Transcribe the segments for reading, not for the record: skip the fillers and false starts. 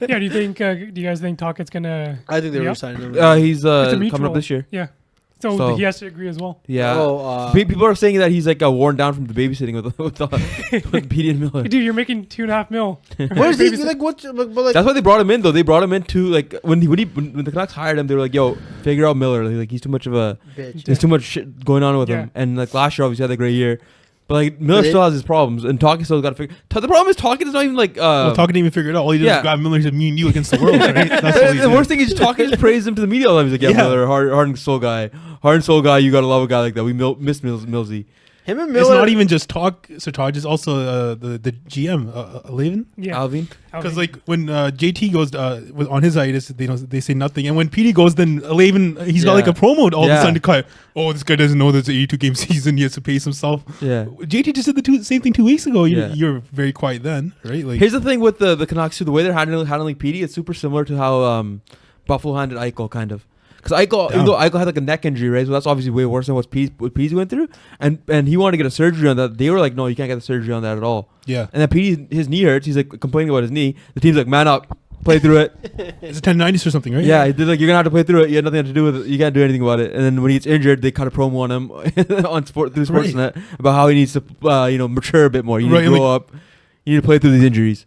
Yeah, do you guys think Talkett's gonna? I think they're resigning him. He's coming up this year. Yeah. So he has to agree as well. Yeah. People are saying that he's like worn down from the babysitting with Petey and Miller. Dude, you're making $2.5 million. Where's he? Like what? Like, that's why they brought him in though. They brought him in to like when the Canucks hired him, they were like, "Yo, figure out Miller. Like he's too much of a bitch. there's too much shit going on with him." And like last year, obviously had a great year. But like Miller still has his problems, and Talkett still got to figure. The problem is Talkett is not even like. Talkett didn't even figure it out. All he did was grab Miller to me and you against the world. Right? That's the worst thing is Talkett just praised him to the media all the time. He's like, "Yeah, Miller, heart and soul guy, you gotta love a guy like that. We miss Millsy." Him and Miller. It's not even just Sartaj. It's also the GM, Levin. Yeah, Alvin. Because like when JT goes on his hiatus, they say nothing, and when PD goes, then Levin he's got like a promo all of a sudden to cut. Oh, this guy doesn't know there's an 82-game season. He has to pace himself. Yeah. JT just did the same thing 2 weeks ago. You're very quiet then, right? Like here's the thing with the Canucks too. The way they're handling PD, it's super similar to how Buffalo handled Eichel, kind of. Because even though Eichel had like a neck injury, right? So that's obviously way worse than what Peasy went through. And he wanted to get a surgery on that. They were like, no, you can't get the surgery on that at all. Yeah. And then Peasy, his knee hurts. He's like complaining about his knee. The team's like, man up, play through it. It's a 1090s or something, right? Yeah, they're like, you're gonna have to play through it. You had nothing to do with it. You can't do anything about it. And then when he gets injured, they cut a promo on him through Sportsnet about how he needs to mature a bit more. You need to grow up. You need to play through these injuries.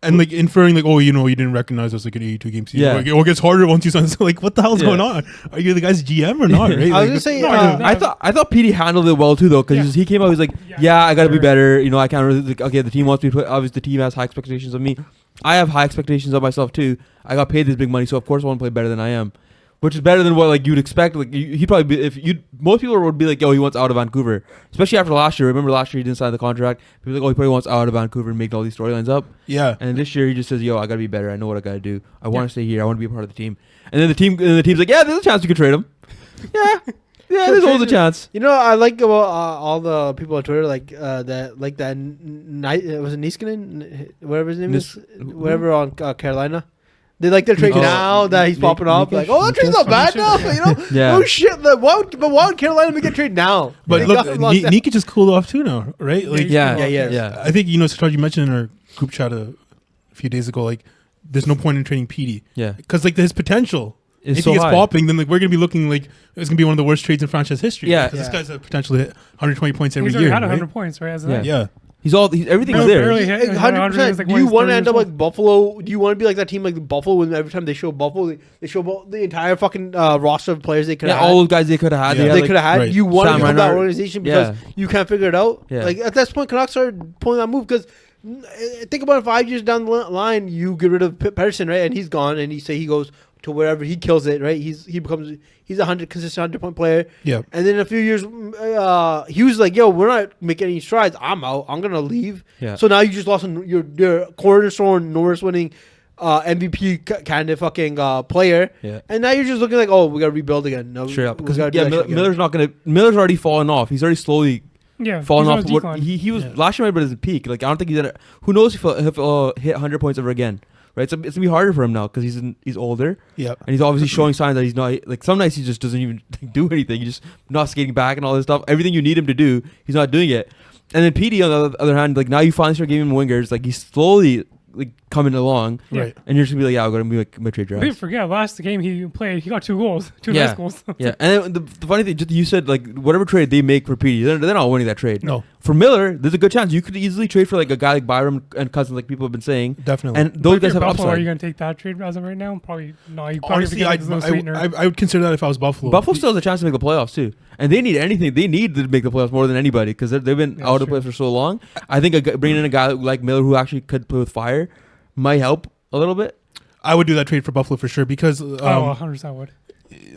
And like inferring like, you didn't recognize us like an 82-game season. Yeah. Like, it gets harder once you sign. So like, what the hell's going on? Are you the guy's GM or not? Right? I was gonna say, I thought PD handled it well too though, because he came out. He was like, I got to be better. I can't really. Like, okay, the team wants me to play. Obviously, the team has high expectations of me. I have high expectations of myself too. I got paid this big money, so of course I want to play better than I am. Which is better than what like you'd expect. Like he'd probably be most people would be like, he wants out of Vancouver, especially after last year. Remember last year he didn't sign the contract. People were like, he probably wants out of Vancouver and make all these storylines up. Yeah. And this year he just says, I gotta be better. I know what I gotta do. I want to stay here. I want to be a part of the team. And then the team's like, there's a chance you could trade him. Yeah, there's always a chance. I like about all the people on Twitter was it Niskanen, whatever his name is, whatever on Carolina. They like their trade now that he's popping off. Like, that trade's not bad now. Yeah. Oh shit! Why would Carolina make a trade now? But look, Nika just cooled off too now, right? Like, yeah. I think Sartaj, you mentioned in our group chat a few days ago, like, there's no point in trading PD. Yeah. Because like his potential, if so he gets high. popping, then like we're gonna be looking like it's gonna be one of the worst trades in franchise history. Yeah. This guy's a potential to hit 120 points every He's year. had 100 right? points, right? Yeah. Everything's there. Barely hit 100%. Like Do you want to end up like Buffalo? Do you want to be like that team like Buffalo when every time they show Buffalo, they show the entire fucking roster of players they could have had? All those guys they could have had. Yeah. They could have had. Right. You want to Sam become that Reinhart. organization because you can't figure it out. Yeah. Like at this point, Canucks are pulling that move because think about it, 5 years down the line, you get rid of Pettersson, right? And he's gone, and he goes to wherever he kills it, right? He's a consistent 100-point player. Yeah. And then in a few years, he was like, we're not making any strides. I'm out. I'm gonna leave. Yeah. So now you just lost your cornerstone, Norris-winning MVP candidate fucking player. Yeah. And now you're just looking like, we gotta rebuild again. No, Straight up. we Because gotta do that shit again. Miller's already fallen off. He's already slowly fallen off. He was last year, but at his peak. Like I don't think he's at. Who knows if he'll hit 100 points ever again? Right, so it's gonna be harder for him now because he's older. Yeah, and he's obviously showing signs that he's not like some nights he just doesn't even do anything. He's just not skating back and all this stuff. Everything you need him to do, he's not doing it. And then PD on the other hand, like now you finally start giving him wingers. Like he's slowly like coming along, right? And you're just gonna be like, I'm gonna be like my trade draft. Don't forget, last game he played, he got 2 goals, 2 nice goals. Yeah, and then the funny thing, just you said like whatever trade they make for PD, they're not winning that trade. No. For Miller, there's a good chance you could easily trade for like a guy like Byram and Cousins, like people have been saying. Definitely. And those guys have Buffalo, upside. are you going to take that trade as of right now? Probably no. You probably Honestly, I would consider that if I was Buffalo. Buffalo still has a chance to make the playoffs too, and they need anything. They need to make the playoffs more than anybody because they've been out of the playoffs for so long. I think bringing in a guy like Miller who actually could play with fire might help a little bit. I would do that trade for Buffalo for sure because 100% would.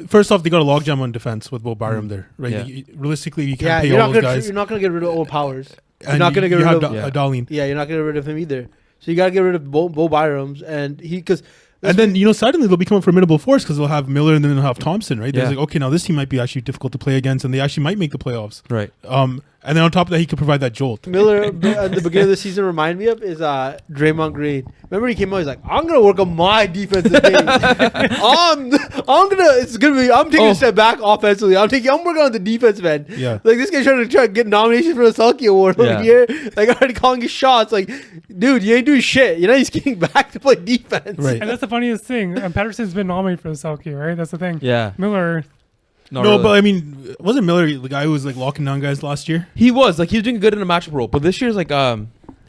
First off, they got a logjam on defense with Bo Byram there, right? Yeah. Realistically, you can't pay all those guys. You're not gonna get rid of Owen Powers. You're And not gonna get rid of Darlene. Yeah, you're not gonna get rid of him either. So you gotta get rid of Bo Byrams and And then suddenly they'll become a formidable force because they'll have Miller and then they'll have Thompson, right? Yeah. There's like, okay, now this team might be actually difficult to play against, and they actually might make the playoffs. Right. And And then on top of that, he could provide that jolt. Miller at the beginning of the season remind me of is Draymond Green. Remember he came out, he's like, I'm gonna work on my defensive game. I'm taking a step back offensively. I'm working on the defensive end. Yeah. Like this guy's trying to get nomination for the Selkie Award over here. Like already calling his shots. Like, dude, you ain't doing shit. You know he's getting back to play defense. Right. And that's the funniest thing. And Pettersson's been nominated for the Selkie, right? That's the thing. Yeah. Miller. But I mean, wasn't Miller the guy who was like locking down guys last year? He was doing good in a matchup role, but this year's like you're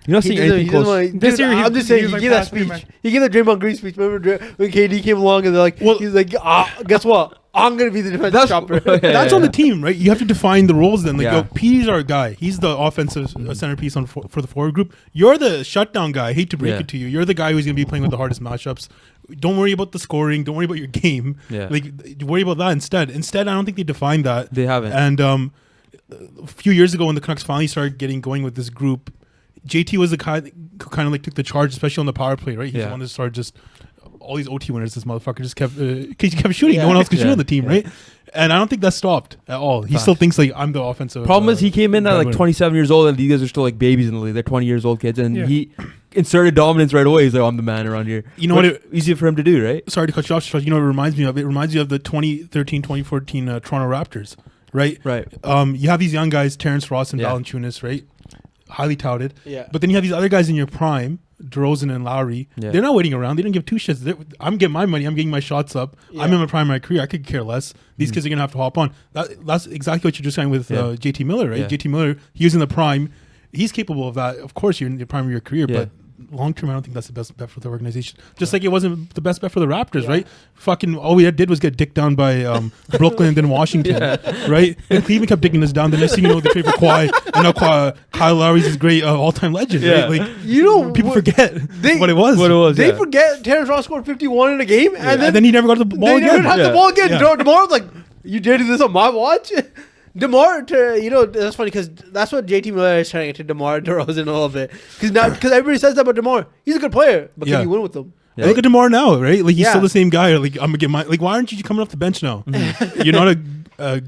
not seeing anything close. This year, I'm just saying, he like gave that speech. He gave the Draymond Green speech. Remember when KD came along and they're like, he's like, guess what? I'm gonna be the defensive shopper. That's on the team, right? You have to define the roles then. Like, Yeah. yo, Petey's our guy. He's the offensive centerpiece for the forward group. You're the shutdown guy. I hate to break it to you. You're the guy who's gonna be playing with the hardest matchups. Don't worry about the scoring. Don't worry about your game. Yeah. Like, worry about that instead. Instead, I don't think they defined that. They haven't. And a few years ago, when the Canucks finally started getting going with this group, JT was the guy who kind of like took the charge, especially on the power play, right? He's the one that started just all these OT winners. This motherfucker just kept shooting. No one else could shoot on the team, right? And I don't think that stopped at all. He still thinks like I'm the offensive. Problem is he came in at like 27 years old, and these guys are still like babies in the league. They're 20 years old kids, and he inserted dominance right away. He's like, I'm the man around here. You know what? Easy for him to do, right? Sorry to cut you off. You know what it reminds me of? It reminds me of the 2013-2014 Toronto Raptors, right? Right. You have these young guys, Terrence Ross and Valanciunas, right? Highly touted. Yeah. But then you have these other guys in your prime, DeRozan and Lowry. Yeah. They're not waiting around. They don't give two shits. I'm getting my money. I'm getting my shots up. I'm in my prime of my career. I could care less. These kids are going to have to hop on. That's exactly what you're just saying with JT Miller, right? Yeah. JT Miller, he was in the prime. He's capable of that. Of course, you're in the prime of your career, but long term, I don't think that's the best bet for the organization. Just like it wasn't the best bet for the Raptors, right? Fucking all we did was get dicked down by Brooklyn and then Washington, right? And Cleveland kept dicking us down. The next thing you know, they trade for Kawhi, and now Kyle Lowry's this great all-time legend, right? Like, you know, people forget what it was. They forget Terrence Ross scored 51 in a game, and then he never got the ball again. They never had the ball again. DeMar's like, you did this on my watch? DeMar, that's funny because that's what JT Miller is trying to get to DeMar DeRozan a little bit. Because everybody says that about DeMar. He's a good player, but can you win with him? Yeah. Look at DeMar now, right? Like he's still the same guy. Like I'm gonna get my. Like why aren't you coming off the bench now? You're not a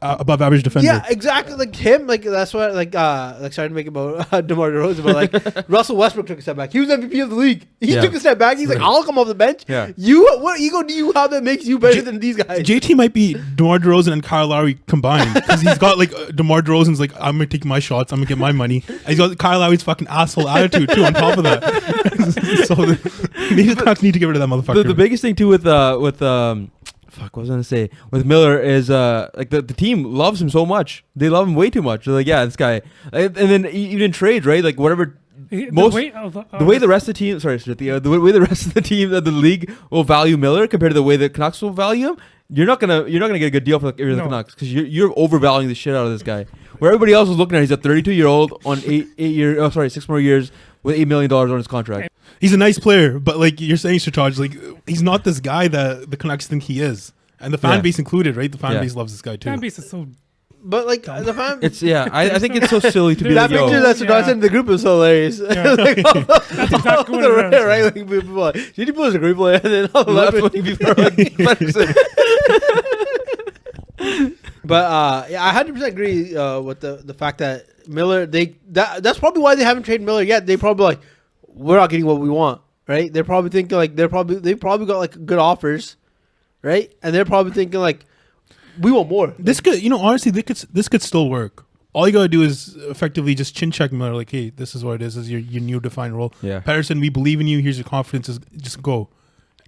above average defender. Yeah, exactly. Like him. Like that's what. Like sorry to make it about DeMar DeRozan, but like Russell Westbrook took a step back. He was MVP of the league. He took a step back. He's like, I'll come off the bench. Yeah. What ego do you have that makes you better than these guys? JT might be DeMar DeRozan and Kyle Lowry combined because he's got like DeMar DeRozan's like I'm gonna take my shots. I'm gonna get my money. And he's got Kyle Lowry's fucking asshole attitude too. On top of that, so maybe the Canucks need to get rid of that motherfucker. The biggest thing too with fuck, what was I gonna say? With Miller is like the team loves him so much. They love him way too much. They're like, yeah, this guy. And then even in trades, right? Like whatever. The way the rest of the team, the way the rest of the team of the league will value Miller compared to the way the Canucks will value him, you're not gonna get a good deal for the Canucks because you're overvaluing the shit out of this guy. Where everybody else was looking at, he's a 32-year-old on 6 more years with $8 million on his contract. He's a nice player, but like you're saying, Shataj, like he's not this guy that the Canucks think he is, and the fan base included, right? The fan base loves this guy too. Fan base is so. But like the fan, it's I think it's so silly to be that like, picture that's Shataj sent in the group is so hilarious. Like, That's exactly what it is. right? Like people are like, JT is a great player, and then all the left people are like, But I 100% agree with the fact that Miller. That's probably why they haven't traded Miller yet. They probably like, we're not getting what we want, right? They're probably thinking like they probably got like good offers, right? And they're probably thinking like, we want more. This could, honestly, this could still work. All you gotta do is effectively just chin check Miller, like, hey, this is what it is. This is your new defined role. Yeah. Pettersson, we believe in you. Here's your confidence. Just go.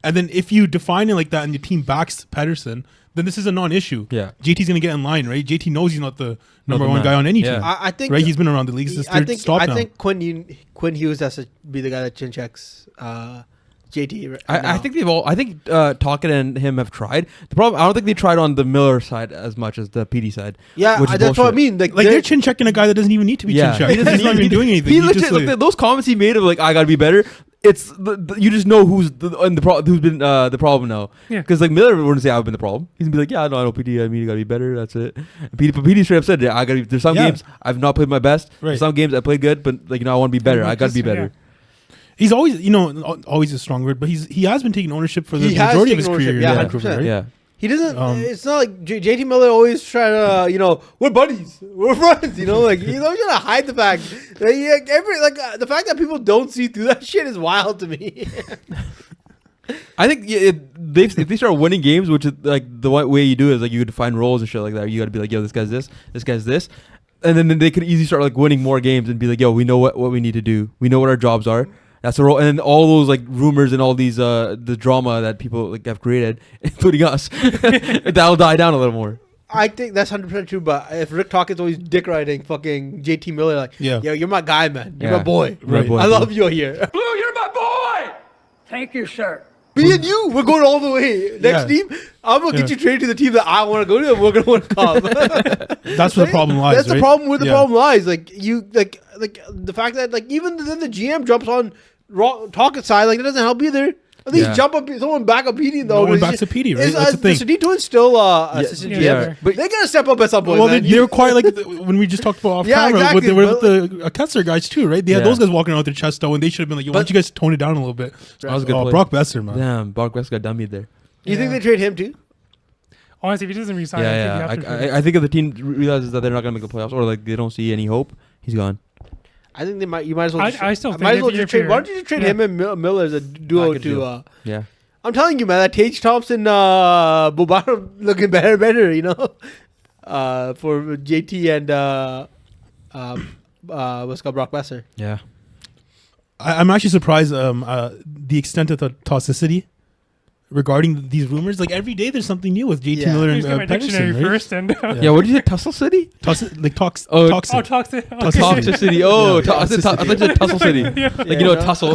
And then if you define it like that and your team backs Pettersson, then this is a non-issue. Yeah. JT's gonna get in line, right? JT knows he's not the number one guy on any team. I think right. He's been around the league. It's his third stop now. I think Quinn Hughes has to be the guy that chin checks JT. I think Tocchet and him have tried. The problem, I don't think they tried on the Miller side as much as the PD side. Yeah, which is that's what I bullshit. mean. Like they're chin checking a guy that doesn't even need to be chin checked. He's not even doing anything. He legit, those comments he made of like, I gotta be better. It's you just know who's been the problem now. Yeah. Because like Miller wouldn't say I've been the problem. He's gonna be like, yeah, no, I know PD. I mean, you gotta be better. That's it. But PD straight up said, yeah, I gotta. There's some games I've not played my best. Right. There's some games I played good, but like I want to be better. I gotta be better. He's always, always a strong word, but he has been taking ownership for the majority of his career. Yeah, in Vancouver, right? Yeah. He doesn't. It's not like JT Miller always try to, we're buddies, we're friends. He's always trying to hide the fact that the fact that people don't see through that shit is wild to me. I think if they start winning games, which is like the way you do it is like you define roles and shit like that. You got to be like, yo, this guy's this, and then they could easily start like winning more games and be like, yo, we know what we need to do. We know what our jobs are. That's the role. And then all those like rumors and all these the drama that people like have created, including us, that'll die down a little more. I think that's 100% true. But if Rick Tocchet's always dick riding fucking JT Miller, like, yo, you're my guy, man. You're my boy. Right. I love you here. Blue, you're my boy. Thank you, sir. Me and you, we're going all the way. Next team, I'm gonna get you traded to the team that I want to go to, and we're gonna want to come. That's where the problem lies. That's the problem where the problem lies. Like you, like the fact that like even then the GM jumps on Tocchet's side, like that doesn't help either. At least jump up, someone back up Petey though. No one backs up Petey, right? That's the thing. The Sedin-Twins still assistant GM, but they gotta step up at some point. Well, they were quite like when we just talked about off camera. Exactly, they were with the Kessler guys too, right? They had those guys walking around with their chest though, and they should have been like, "Why don't you guys tone it down a little bit?" That was a good play. Brock Besser, man. Damn, Brock Besser got dummied there. You think they trade him too? Honestly, if he doesn't resign, I think if the team realizes that they're not gonna make the playoffs or like they don't see any hope, he's gone. I think they might. You might as well. I still think might as well just trade. Why don't you just trade him and Miller as a duo to? I'm telling you, man, that Tage Thompson, Bobano looking better, for JT and what's called Brock Besser. Yeah, I'm actually surprised the extent of the toxicity regarding these rumors. Like every day, there's something new with JT Miller and Pettersson. Right? First and what did you say? Tussle City? Toxicity. Toxicity. I thought you said Tussle City. Tussle.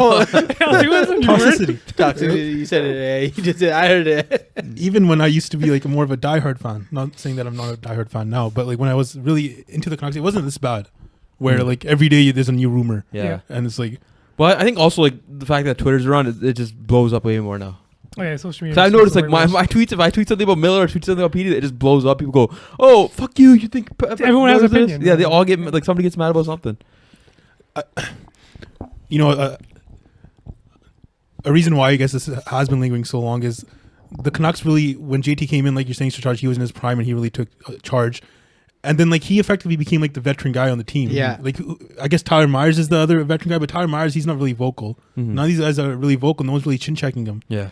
Toxicity. You said it. You just said. I heard it. Even when I used to be like more of a diehard fan, not saying that I'm not a diehard fan now, but like when I was really into the Canucks, it wasn't this bad. Where like every day there's a new rumor. Yeah. And it's like. But I think also like the fact that Twitter's around, it just blows up way more now. Oh yeah, social media. So I've noticed like my tweets, if I tweet something about Miller or tweet something about Petey, it just blows up. People go, "Oh, fuck you! You think everyone has an opinion?" Yeah, they all get like somebody gets mad about something. A reason why I guess this has been lingering so long is the Canucks really, when JT came in, like you're saying, to charge, he was in his prime and he really took charge. And then like he effectively became like the veteran guy on the team. Yeah. Like I guess Tyler Myers is the other veteran guy, but Tyler Myers, he's not really vocal. Mm-hmm. None of these guys are really vocal. No one's really chin checking him. Yeah.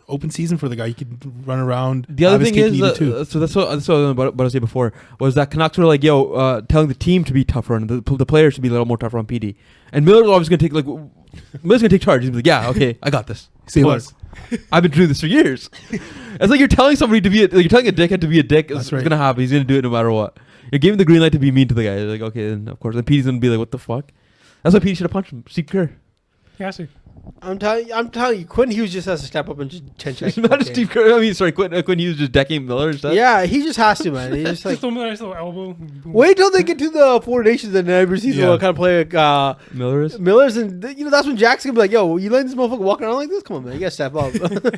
Open season for the guy. He could run around. The other thing is, so that's what I was saying before, was that Canucks were like, telling the team to be tougher and the players to be a little more tougher on PD. And Miller's always going to take Miller's going to take charge. He's like, yeah, okay, I got this. Say less. I've been doing this for years. It's like you're telling somebody to be you're telling a dickhead to be a dick. It's going to happen. He's going to do it no matter what. You're giving the green light to be mean to the guy. You're like, okay, then of course. And Petey's going to be like, what the fuck? That's why Petey should have punched him. Steve Kerr. Yeah, actually. I'm telling you, Quinn Hughes just has to step up and just chin check. Not Steve Kerr. I mean, sorry, Quinn Hughes just decking Miller and stuff. Yeah, he just has to, man. He's just like, just a nice little elbow. Boom. Wait till they get to the Four Nations and every season what kind of player Miller's, and that's when Jack's gonna be like, yo, you letting this motherfucker walk around like this? Come on, man, you gotta step up.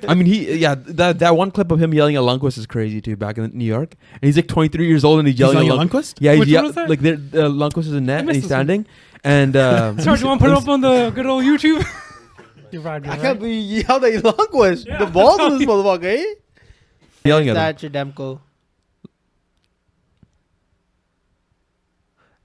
I mean, that one clip of him yelling at Lundqvist is crazy too. Back in New York, and he's like 23 years old and he's yelling at Lundqvist. Yeah, which one was that? Like Lundqvist is in net and he's standing. And sorry, you want to put it up on the good old YouTube? I can't be yelled at Lundqvist. Yeah. The balls on this motherfucker, eh? Yelling at him. That's Demko.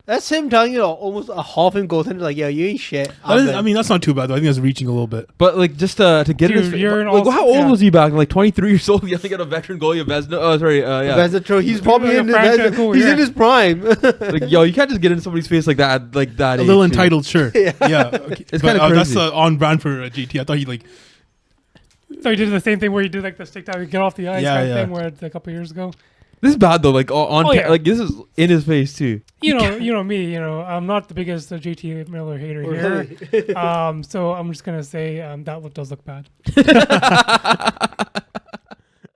That's him telling you almost a Hall of Fame goaltender, like, yo, you ain't shit. I mean, that's not too bad, though. I think that's reaching a little bit. But, like, just to get Dude, how old was he back? Like, 23 years old, yelling at a veteran goalie of Vezina. Oh, sorry, yeah. Vezina, he's probably in his prime. Like, yo, you can't just get into somebody's face like that. A little entitled, sure. Yeah. Okay. It's kind of crazy. That's on brand for JT. I thought he, like... So he did the same thing where he did, like, the stick down and get off the ice thing where a couple years ago. This is bad though. Like like this is in his face too. You know me. I'm not the biggest JT Miller hater here. So I'm just gonna say that does look bad.